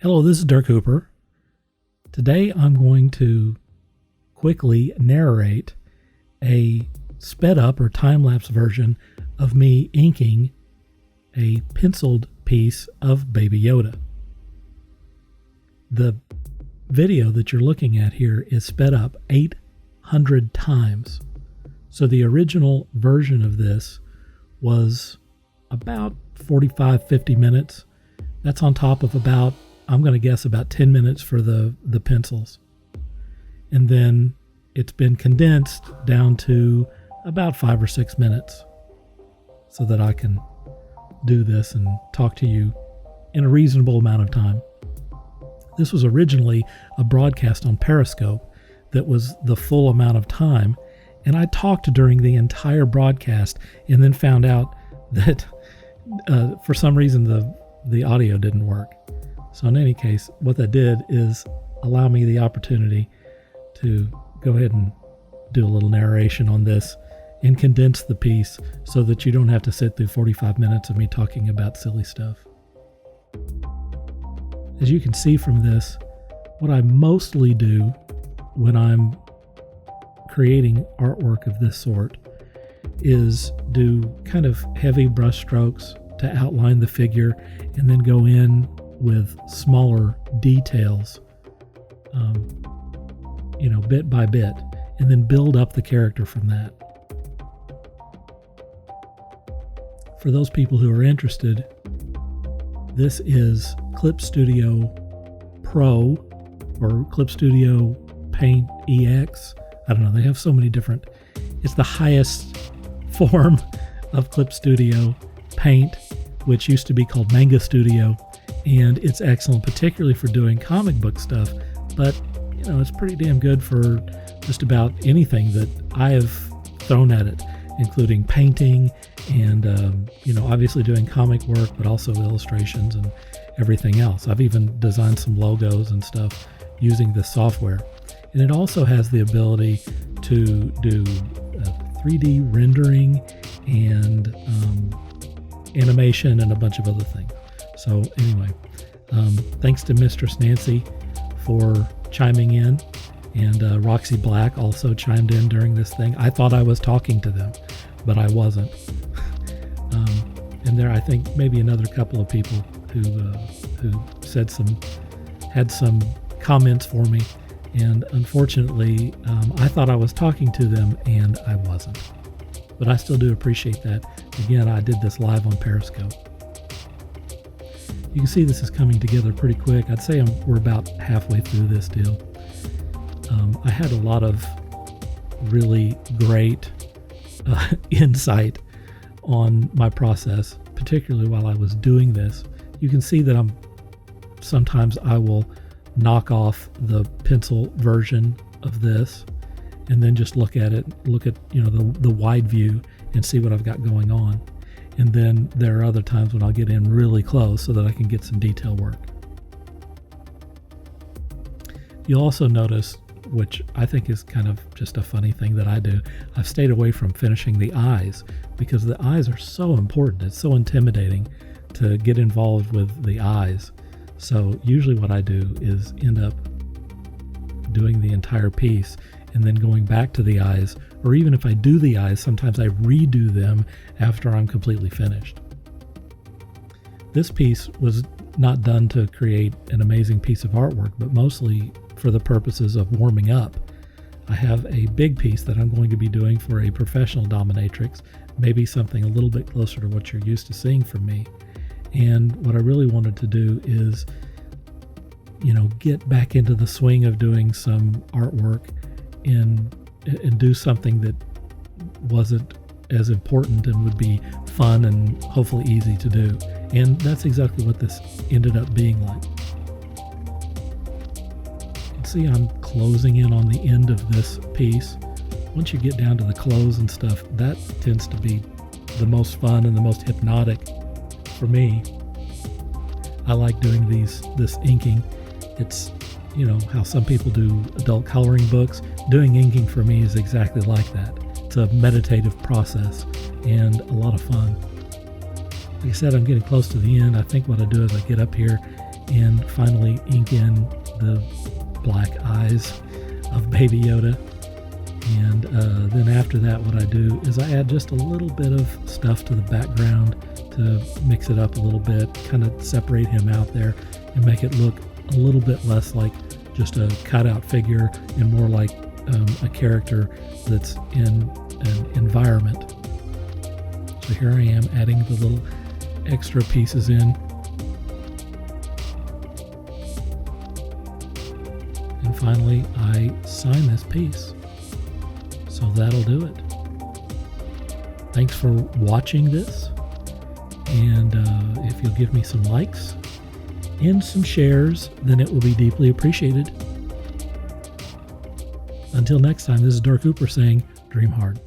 Hello, this is Dirk Hooper. Today I'm going to quickly narrate a sped up or time-lapse version of me inking a penciled piece of Baby Yoda. The video that you're looking at here is sped up 800 times. So the original version of this was about 45-50 minutes. That's on top of about, I'm going to guess, about 10 minutes for the pencils. And then it's been condensed down to about 5 or 6 minutes so that I can do this and talk to you in a reasonable amount of time. This was originally a broadcast on Periscope that was the full amount of time, and I talked during the entire broadcast and then found out that for some reason the audio didn't work. So in any case, what that did is allow me the opportunity to go ahead and do a little narration on this and condense the piece so that you don't have to sit through 45 minutes of me talking about silly stuff. As you can see from this, what I mostly do when I'm creating artwork of this sort is do kind of heavy brush strokes to outline the figure and then go in with smaller details, bit by bit, and then build up the character from that. For those people who are interested, this is Clip Studio Pro or Clip Studio Paint EX. I don't know, they have so many different. It's the highest form of Clip Studio Paint, which used to be called Manga Studio, and it's excellent particularly for doing comic book stuff, but it's pretty damn good for just about anything that I have thrown at it, including painting and obviously doing comic work, but also illustrations and everything else. I've even designed some logos and stuff using this software. And it also has the ability to do 3D rendering and animation and a bunch of other things. So anyway, thanks to Mistress Nancy for chiming in, and Roxy Black also chimed in during this thing. I thought I was talking to them, but I wasn't. And there, I think maybe another couple of people who had some comments for me, and unfortunately, I thought I was talking to them, and I wasn't. But I still do appreciate that. Again, I did this live on Periscope. You can see this is coming together pretty quick. I'd say we're about halfway through this deal. I had a lot of really great insight on my process, particularly while I was doing this. You can see that sometimes I will knock off the pencil version of this and then just look at the wide view and see what I've got going on. And then there are other times when I'll get in really close so that I can get some detail work. You'll also notice, which I think is kind of just a funny thing that I do, I've stayed away from finishing the eyes because the eyes are so important. It's so intimidating to get involved with the eyes. So usually what I do is end up doing the entire piece and then going back to the eyes, or even if I do the eyes, sometimes I redo them after I'm completely finished. This piece was not done to create an amazing piece of artwork, but mostly for the purposes of warming up. I have a big piece that I'm going to be doing for a professional dominatrix, maybe something a little bit closer to what you're used to seeing from me. And what I really wanted to do is, get back into the swing of doing some artwork and do something that wasn't as important and would be fun and hopefully easy to do. And that's exactly what this ended up being like. You can see I'm closing in on the end of this piece. Once you get down to the close and stuff, that tends to be the most fun and the most hypnotic for me. I like doing this inking. It's how some people do adult coloring books. Doing inking for me is exactly like that. It's a meditative process and a lot of fun. Like I said, I'm getting close to the end. I think what I do is I get up here and finally ink in the black eyes of Baby Yoda. And then after that, what I do is I add just a little bit of stuff to the background to mix it up a little bit, kind of separate him out there and make it look a little bit less like just a cutout figure and more like a character that's in an environment. So here I am adding the little extra pieces in. And finally, I sign this piece. So that'll do it. Thanks for watching this. And if you'll give me some likes and some shares, then it will be deeply appreciated. Until next time, this is Dark Cooper saying, dream hard.